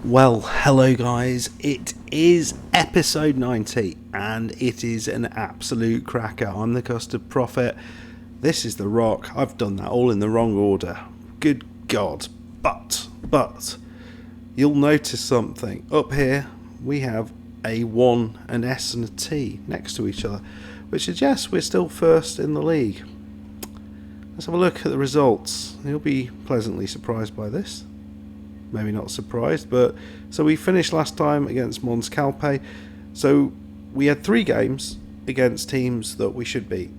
Well, hello guys, it is episode 90 and it is an absolute cracker. I'm the Custard Prophet, this is The Rock. I've done that all in the wrong order, good God. But you'll notice something. Up here we have a 1, an S and a T next to each other, which suggests we're still first in the league. Let's have a look at the results. You'll be pleasantly surprised by this. Maybe not surprised, but so we finished last time against Mons Calpe. So we had 3 games against teams that we should beat,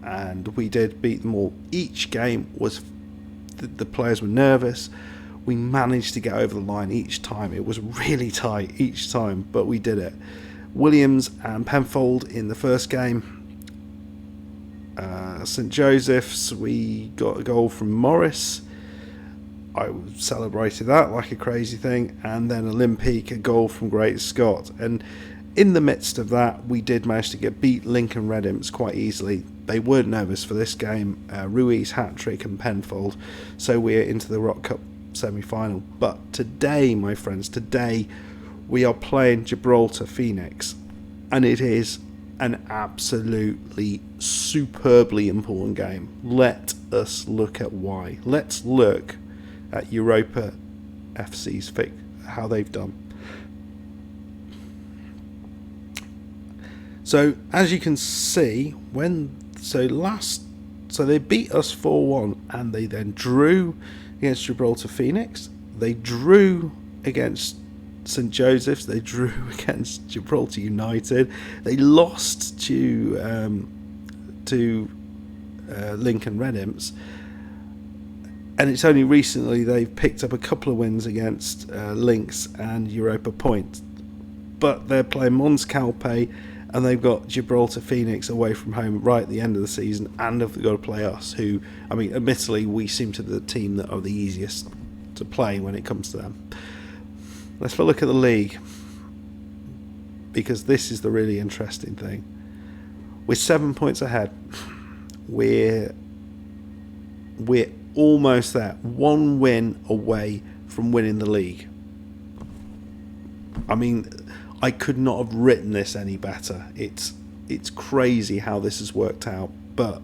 and we did beat them all. Each game was the players were nervous. We managed to get over the line each time. It was really tight each time, but we did it. Williams and Penfold in the first game. St Joseph's, we got a goal from Morris. I celebrated that like a crazy thing, and then Olympique, a goal from Great Scott. And in the midst of that, we did manage to beat Lincoln Red Imps quite easily. They weren't nervous for this game. Ruiz, hat-trick and Penfold, so we're into the Rock Cup semi-final. But today, my friends, today we are playing Gibraltar Phoenix, and it is an absolutely superbly important game. Let us look at why. Let's look at Europa FC's how they've done. So as you can see, so they beat us 4-1, and they then drew against Gibraltar Phoenix. They drew against St Joseph's. They drew against Gibraltar United. They lost to Lincoln Red Imps. And it's only recently they've picked up a couple of wins against Lynx and Europa Point. But they're playing Mons Calpe, and they've got Gibraltar Phoenix away from home right at the end of the season, and they've got to play us, who, I mean, admittedly, we seem to be the team that are the easiest to play when it comes to them. Let's have a look at the league, because this is the really interesting thing. We're 7 points ahead. We're almost there, 1 win away from winning the league. I mean, I could not have written this any better. It's crazy how this has worked out, but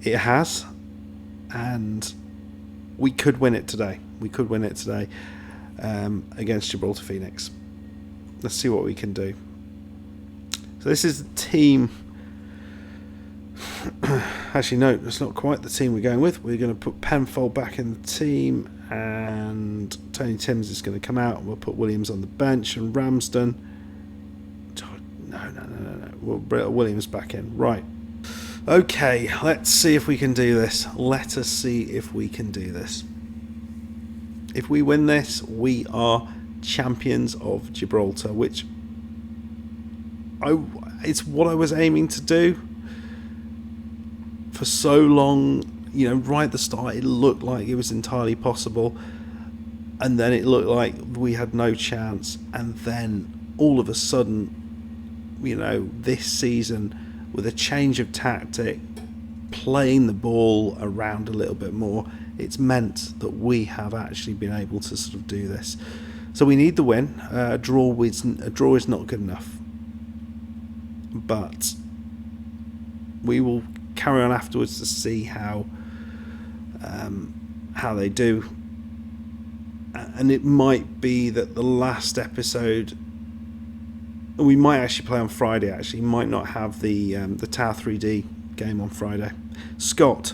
it has, and we could win it today. Against Gibraltar Phoenix. Let's see what we can do. So this is the team. Actually, no, that's not quite the team we're going with. We're going to put Penfold back in the team, and Tony Timms is going to come out. We'll put Williams on the bench, and Ramsden. No. We'll bring Williams back in. Right. Okay, let's see if we can do this. Let us see if we can do this. If we win this, we are champions of Gibraltar, which it's what I was aiming to do. For so long, right at the start, it looked like it was entirely possible, and then it looked like we had no chance, and then all of a sudden, this season, with a change of tactic, playing the ball around a little bit more, it's meant that we have actually been able to sort of do this. So we need the win. A draw is not good enough, but we will carry on afterwards to see how they do. And it might be that the last episode, we might actually play on Friday. Actually, might not have the Tower 3D game on Friday. Scott.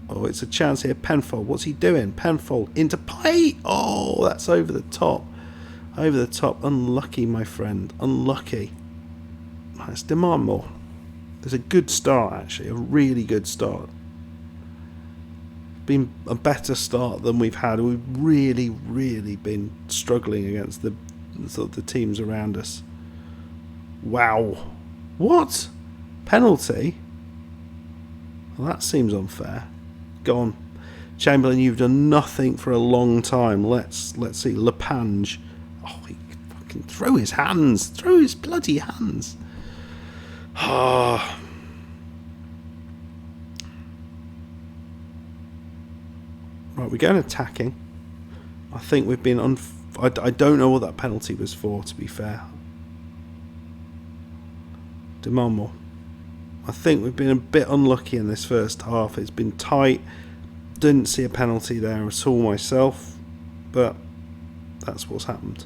Oh, it's a chance here. Penfold, what's he doing? Penfold into play. Oh, that's over the top. Over the top. Unlucky, my friend. Unlucky. Let's demand more. There's a good start, actually. A really good start. Been a better start than we've had. We've really, really been struggling against the teams around us. Wow. What? Penalty? Well, that seems unfair. Go on. Chamberlain, you've done nothing for a long time. Let's see. Lepage. Oh, he fucking threw his hands. Threw his bloody hands. Ah. Right, we're going attacking. I think we've been I don't know what that penalty was for, to be fair. Demand more. I think we've been a bit unlucky in this first half. It's been tight. Didn't see a penalty there at all myself, but that's what's happened.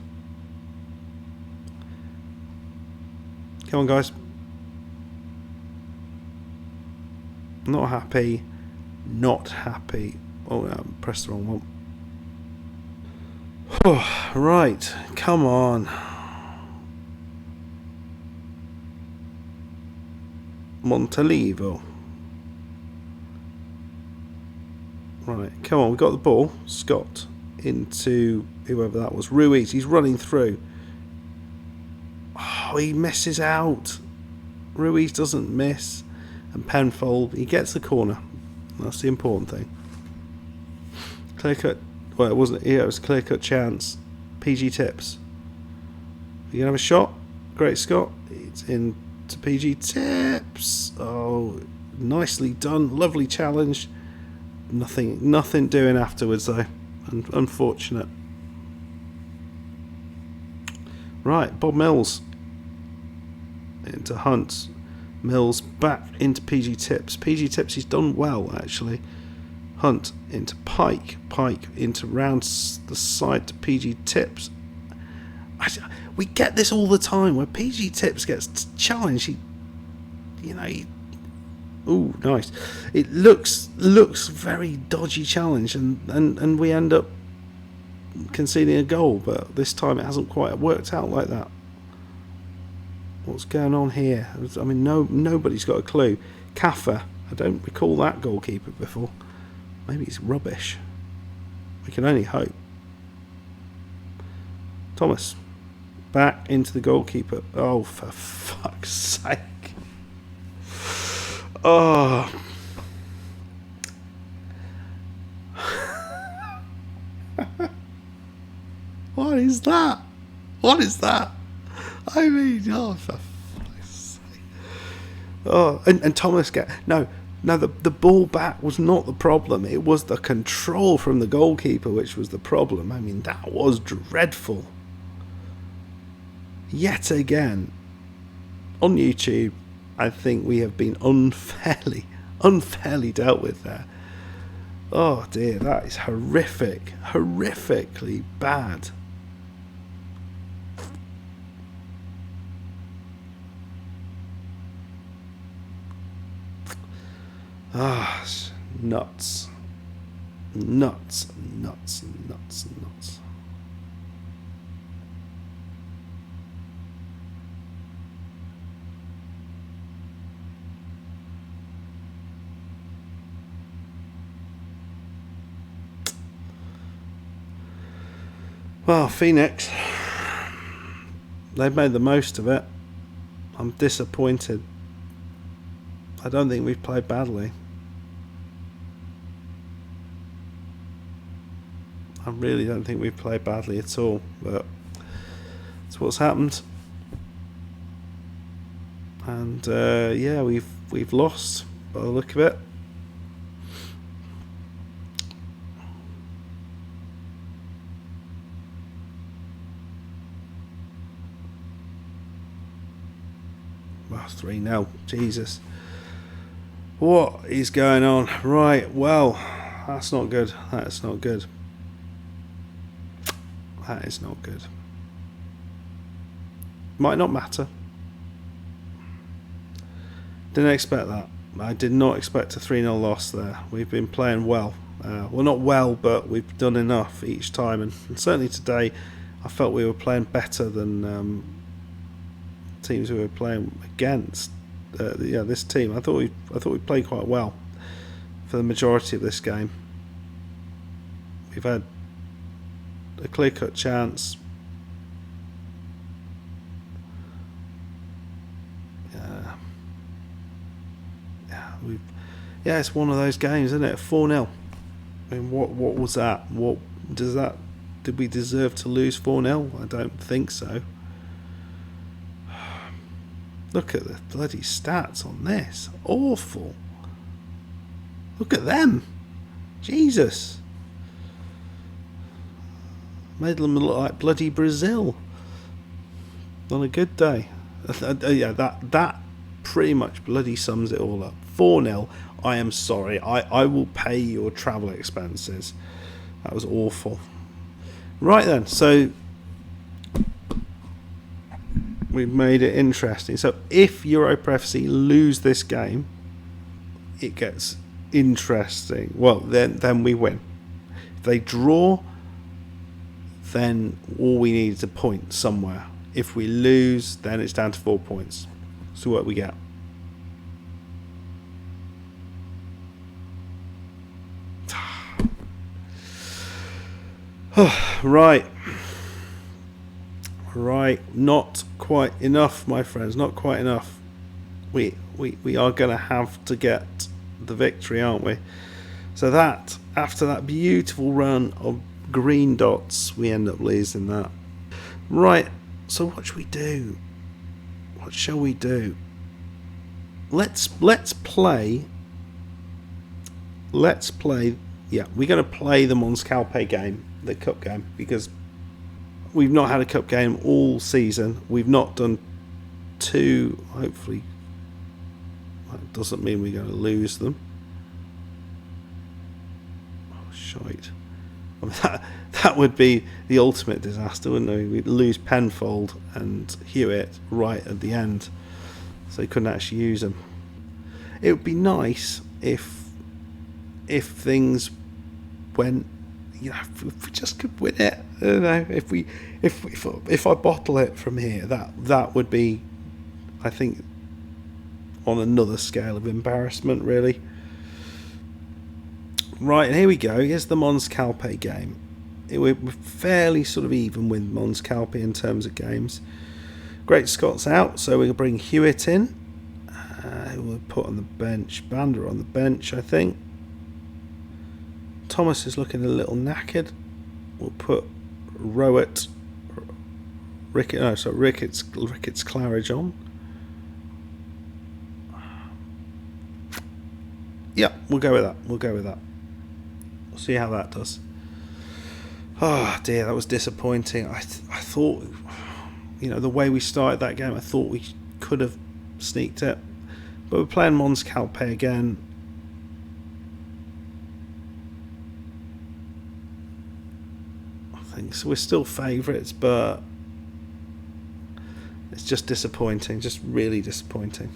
Come on, guys. Not happy. Not happy. Oh, no, pressed the wrong one. Oh, right, come on. Montalivo. Right, come on, we got the ball. Scott into whoever that was. Ruiz, he's running through. Oh, he misses out. Ruiz doesn't miss. And Penfold, he gets the corner. That's the important thing. Clear cut. Well, it wasn't. Yeah, it was a clear cut chance. PG Tips. You gonna have a shot? Great Scott. It's in to PG Tips. Oh, nicely done. Lovely challenge. Nothing doing afterwards though. Unfortunate. Right, Bob Mills into Hunt. Mills back into PG Tips. PG Tips, he's done well actually. Hunt into Pike. Pike into round the side to PG Tips. We get this all the time where PG Tips gets challenged. Ooh, nice. It looks very dodgy challenge, and we end up conceding a goal. But this time it hasn't quite worked out like that. What's going on here? I mean, nobody's got a clue. Kaffa, I don't recall that goalkeeper before. Maybe he's rubbish. We can only hope. Thomas, back into the goalkeeper. Oh, for fuck's sake. Oh. What is that? What is that? I mean, oh, for fuck's sake. Oh, and Thomas the ball back was not the problem. It was the control from the goalkeeper which was the problem. I mean, that was dreadful. Yet again, on YouTube, I think we have been unfairly dealt with there. Oh dear, that is horrifically bad. Ah, nuts. Well, Phoenix, they've made the most of it. I'm disappointed. I don't think we've played badly. I really don't think we've played badly at all, but it's what's happened. And yeah, we've lost by the look of it. Well, 3-0. Jesus. What is going on? Right, well, that's not good. That's not good. That is not good. Might not matter. Didn't expect that. I did not expect a 3-0 loss there. We've been playing well. Well, not well, but we've done enough each time. And certainly today, I felt we were playing better than teams we were playing against. This team. I thought we played quite well for the majority of this game. We've had a clear-cut chance. It's one of those games, isn't it? 4-0. I mean, what was that? What does that? Did we deserve to lose 4-0? I don't think so. Look at the bloody stats on this. Awful. Look at them. Jesus. Made them look like bloody Brazil on a good day. Yeah, that pretty much bloody sums it all up. 4-0. I am sorry. I will pay your travel expenses. That was awful. Right then, so we've made it interesting. So if Europa FC lose this game, it gets interesting. Well, then we win. If they draw, then all we need is a point somewhere. If we lose, then it's down to 4 points. So what we get? Right, not quite enough, my friends, not quite enough. We are going to have to get the victory, aren't we? So that, after that beautiful run of green dots, we end up losing that. Right, so what should we do? What shall we do? Let's play. Yeah, we're going to play the Mons Calpe game, the cup game, because we've not had a cup game all season. We've not done two. Hopefully, that doesn't mean we're going to lose them. Oh, shite. I mean, that would be the ultimate disaster, wouldn't it? We'd lose Penfold and Hewitt right at the end, so you couldn't actually use them. It would be nice if things went, you know, if we just could win it. I don't know, if I bottle it from here, that would be, I think, on another scale of embarrassment, really. Right, and here we go. Here's the Mons Calpe game. We're fairly sort of even with Mons Calpe in terms of games. Great Scott's out, so we'll bring Hewitt in. We'll put on the bench. Bander on the bench, I think. Thomas is looking a little knackered. We'll put Ricketts Claridge on. Yeah, we'll go with that. We'll see how that does. Oh dear, that was disappointing. I thought, you know, the way we started that game, I thought we could have sneaked it. But we're playing Mons Calpe again. I think so. We're still favourites, but it's just disappointing. Just really disappointing.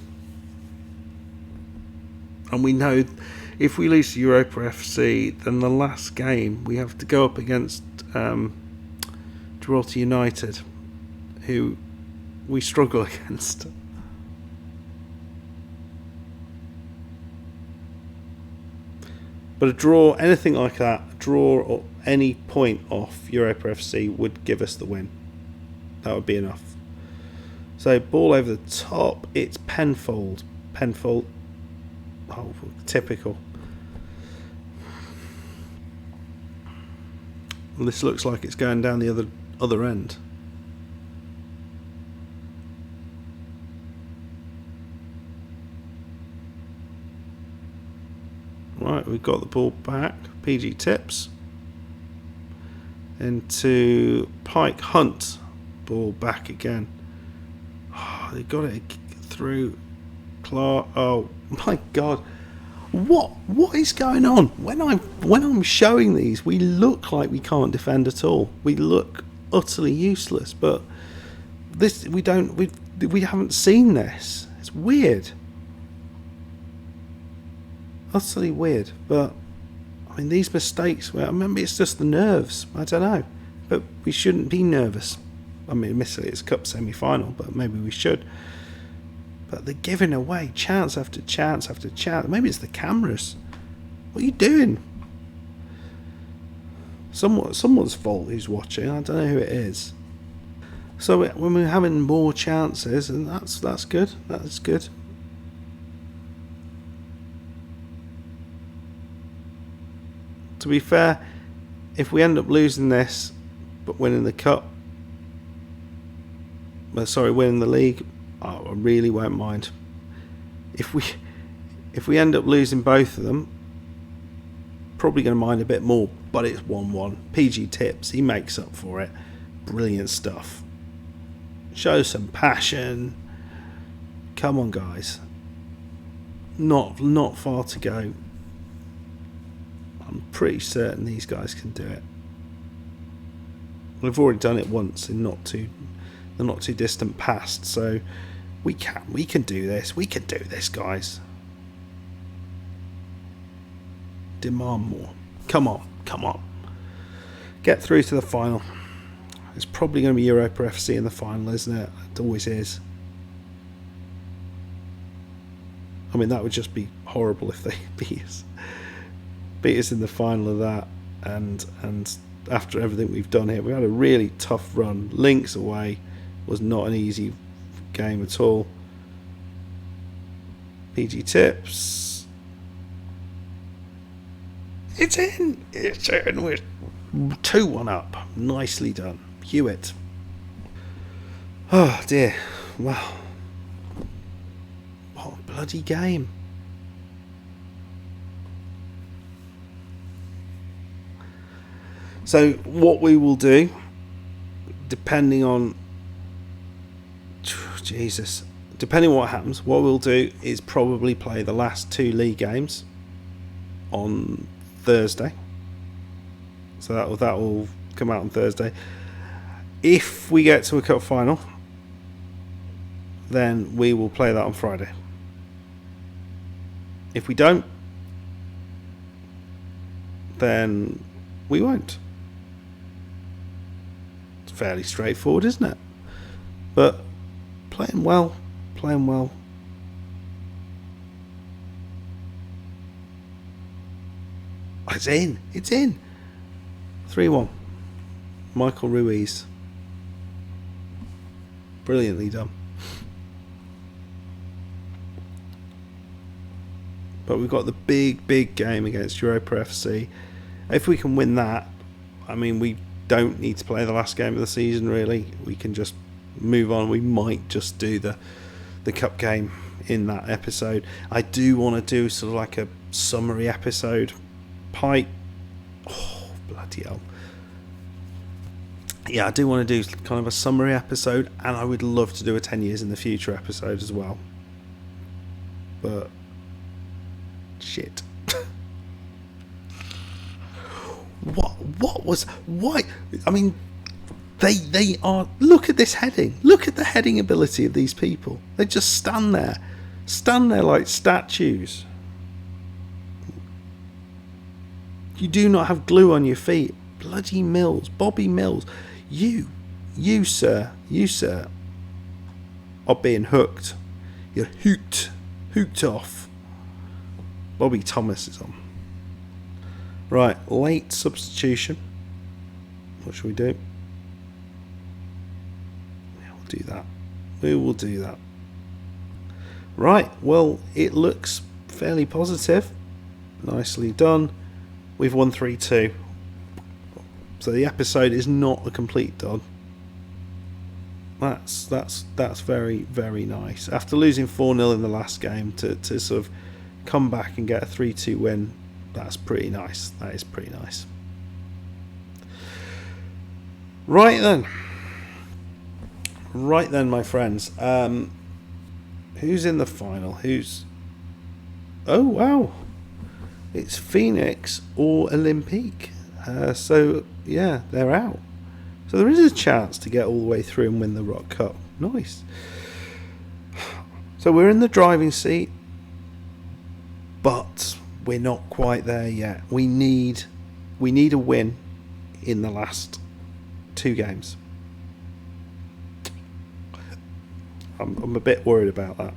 And we know if we lose to Europa FC, then the last game we have to go up against Gibraltar United, who we struggle against. But a draw, anything like that, a draw or any point off Europa FC would give us the win. That would be enough. So ball over the top, it's Penfold. Oh, typical. Well, this looks like it's going down the other end. Right, we've got the ball back. PG tips into Pike Hunt. Ball back again. Oh, they got it through. Clark. Oh my God! What is going on? When I'm showing these, we look like we can't defend at all. We look utterly useless. But this we haven't seen this. It's weird. Utterly weird. But I mean, these mistakes. Well, maybe it's just the nerves. I don't know. But we shouldn't be nervous. I mean, admittedly, it's cup semi-final, but maybe we should. But they're giving away chance after chance after chance. Maybe it's the cameras. What are you doing? Someone's fault who's watching. I don't know who it is. So when we're having more chances, and that's good. That's good. To be fair, if we end up losing this but winning the cup, winning the league, I really won't mind. If we end up losing both of them, probably going to mind a bit more, but it's 1-1. PG Tips, he makes up for it. Brilliant stuff. Show some passion. Come on, guys. Not far to go. I'm pretty certain these guys can do it. We've already done it once in the not too distant past, so we can do this. We can do this, guys. Demand more. Come on. Get through to the final. It's probably going to be Europa FC in the final, isn't it? It always is. I mean, that would just be horrible if they beat us in the final of that. And after everything we've done here, we had a really tough run. Links away was not an easy game at all. PG Tips. It's in. We're 2-1 up. Nicely done. Hewitt. Oh dear. Wow. What a bloody game. So what we will do, depending on what happens, what we'll do is probably play the last 2 league games on Thursday. So that will come out on Thursday. If we get to a cup final, then we will play that on Friday. If we don't, then we won't. It's fairly straightforward, isn't it? But playing well. It's in. 3-1. Michael Ruiz. Brilliantly done. But we've got the big game against Gibraltar FC. If we can win that, I mean, we don't need to play the last game of the season, really. We can just move on. We might just do the cup game in that episode. I do want to do sort of like a summary episode. Pipe. Oh, bloody hell. Yeah, I do want to do kind of a summary episode, and I would love to do a 10 years in the future episode as well. But shit. Why? I mean, they are. Look at this heading. Look at the heading ability of these people. They just stand there like statues. You do not have glue on your feet. Bloody Mills, Bobby Mills. You sir, are being hooked. You're hooked off. Bobby Thomas is on. Right, late substitution. What should we do? Yeah, we'll do that. We will do that. Right, well, it looks fairly positive. Nicely done. We've won 3-2. So the episode is not a complete dud. That's very, very nice. After losing 4-0 in the last game, to sort of come back and get a 3-2 win, that's pretty nice. That is pretty nice. Right then, my friends. Who's in the final? Oh wow, it's Phoenix or Olympique. So yeah, they're out. So there is a chance to get all the way through and win the Rock Cup. Nice. So we're in the driving seat, but we're not quite there yet. We need a win in the last 2 games. I'm a bit worried about that.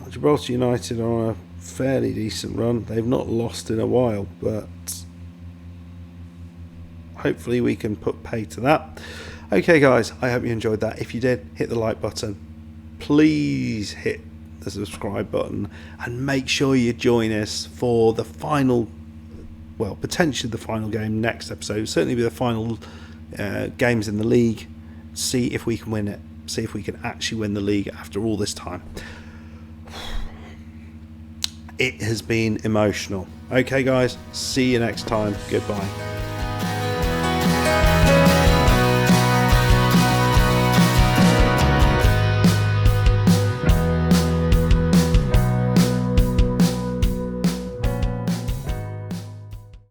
Gibraltar United are on a fairly decent run. They've not lost in a while, but hopefully we can put pay to that. Okay guys, I hope you enjoyed that. If you did, hit the like button. Please hit the subscribe button and make sure you join us for the final well, potentially the final game next episode. Certainly be the final games in the league. See if we can win it. See if we can actually win the league after all this time. It has been emotional. Okay, guys, see you next time. Goodbye.